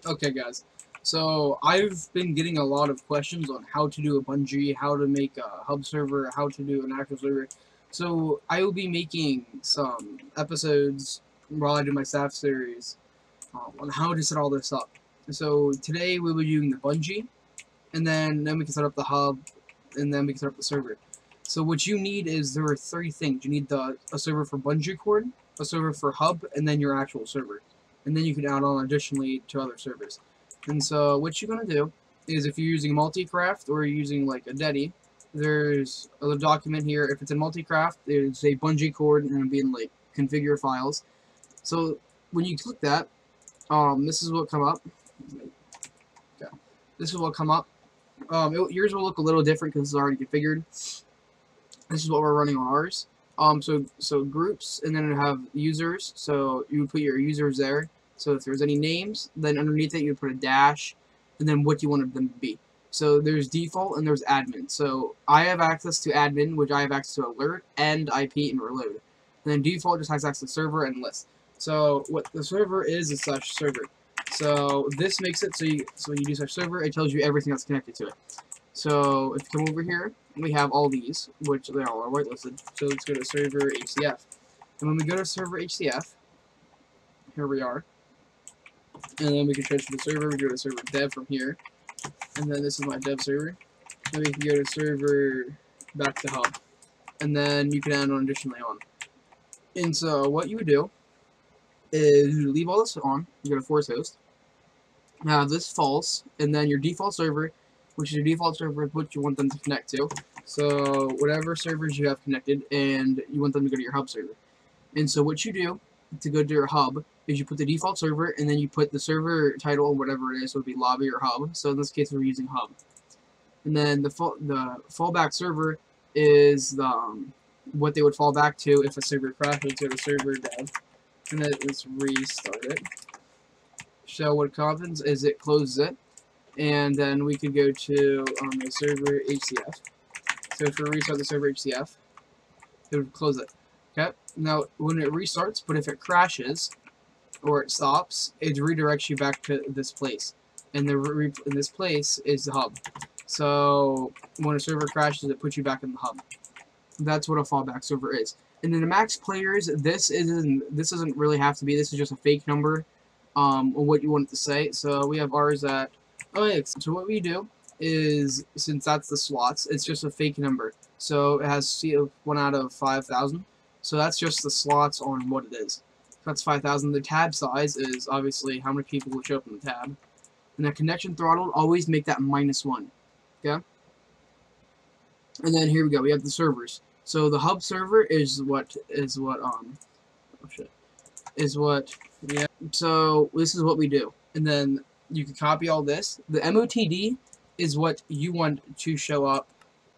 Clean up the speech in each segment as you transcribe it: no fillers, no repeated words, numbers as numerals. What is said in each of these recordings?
Okay, guys. So I've been getting a lot of questions on how to do a Bungie, how to make a hub server, how to do an actual server. So I will be making some episodes while I do my staff series on how to set all this up. So today we'll be doing the Bungie, and then we can set up the hub, and then we can set up the server. So what you need is there are three things. You need a server for BungeeCord, a server for hub, and then your actual server. And then you can add on additionally to other servers. And so what you're going to do is if you're using Multicraft or you're using like a Dedi, there's a document here. If it's in Multicraft, there's a BungeeCord and it'll be in like configure files. So when you click that, this is what come up. Okay. This is what come up. Yours will look a little different because it's already configured. This is what we're running on ours. So groups, and then have users. So you would put your users there. So if there's any names, then underneath it you would put a dash, and then what you wanted them to be. So there's default and there's admin. So I have access to admin, which I have access to alert, end, IP, and reload. And then default just has access to server and list. So what the server is /server. So this makes it so when you do /server, it tells you everything that's connected to it. So if you come over here, we have all these, which they all are whitelisted. So let's go to server HCF. And when we go to server HCF, here we are. And then we can transfer the server. We go to server dev from here. And then this is my dev server. Then we can go to server back to hub. And then you can add on additionally on. And so what you would do is you leave all this on. You go to force host. Have this false. And then your default server, which is your default server, what you want them to connect to. So whatever servers you have connected, and you want them to go to your hub server. And so what you do to go to your hub is you put the default server, and then you put the server title, whatever it is, so it would be lobby or hub. So in this case, we're using hub. And then the fallback server is the what they would fall back to if a server crashes. Go to server dev, and then let's restart it. So what happens is it closes it. And then we could go to the server HCF. So if we restart the server HCF, it would close it. Okay. Now when it restarts, but if it crashes or it stops, it redirects you back to this place. And this place is the hub. So when a server crashes, it puts you back in the hub. That's what a fallback server is. And then the max players, this doesn't really have to be. This is just a fake number, or what you want it to say. So we have ours at. Oh yeah, so what we do is, since that's the slots, it's just a fake number. So it has 1 out of 5,000. So that's just the slots on what it is. That's 5,000. The tab size is obviously how many people will show up in the tab. And the connection throttle, always make that -1. Okay? And then here we go. We have the servers. So the hub server is what yeah. So this is what we do. And then you can copy all this. The motd is what you want to show up,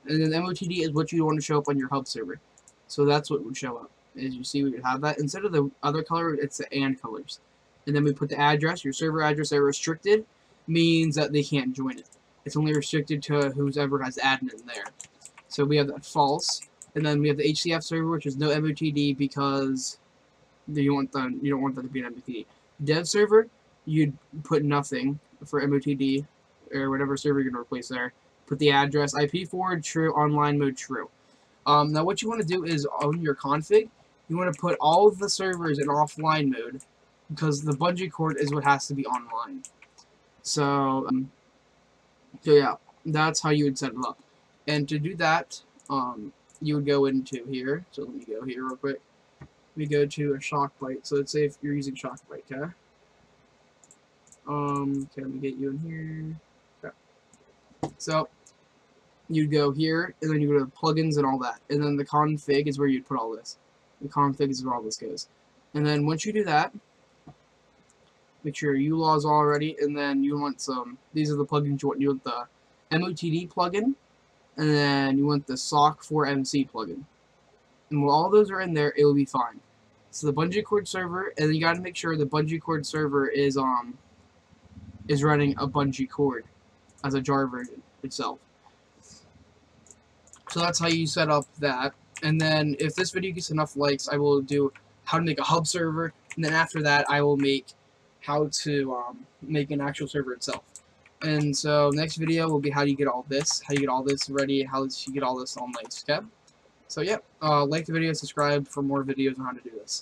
and then the motd is what you want to show up on your hub server. So that's what would show up. As you see, we would have that. Instead of the other color, it's the and colors. And then we put the address, your server address. They're restricted, means that they can't join it. It's only restricted to whoever has admin there. So we have that false. And then we have the HCF server, which is no motd because you don't want that to be an motd. Dev server, you'd put nothing for motd or whatever server you're going to replace there. Put the address, IP forward, true, online mode, true. Now what you want to do is on your config, you want to put all of the servers in offline mode because the BungeeCord is what has to be online. So yeah, that's how you would set it up. And to do that, you would go into here. So let me go here real quick. We go to a Shockbyte. So let's say if you're using Shockbyte, okay? Okay, let me get you in here. Okay. So you'd go here, and then you go to plugins and all that, and then the config is where you'd put all this. The config is where all this goes. And then once you do that, make sure your ULAW is all ready, and then you want some. These are the plugins you want. You want the motd plugin, and then you want the SOC4MC plugin. And when all those are in there, it will be fine. So the BungeeCord server, and then you got to make sure the BungeeCord server is running a BungeeCord as a jar version itself. So that's how you set up that. And then if this video gets enough likes, I will do how to make a hub server, and then after that I will make how to make an actual server itself. And so next video will be how do you get all this, ready, how you get all this on like Skeb. So yeah, like the video, subscribe for more videos on how to do this.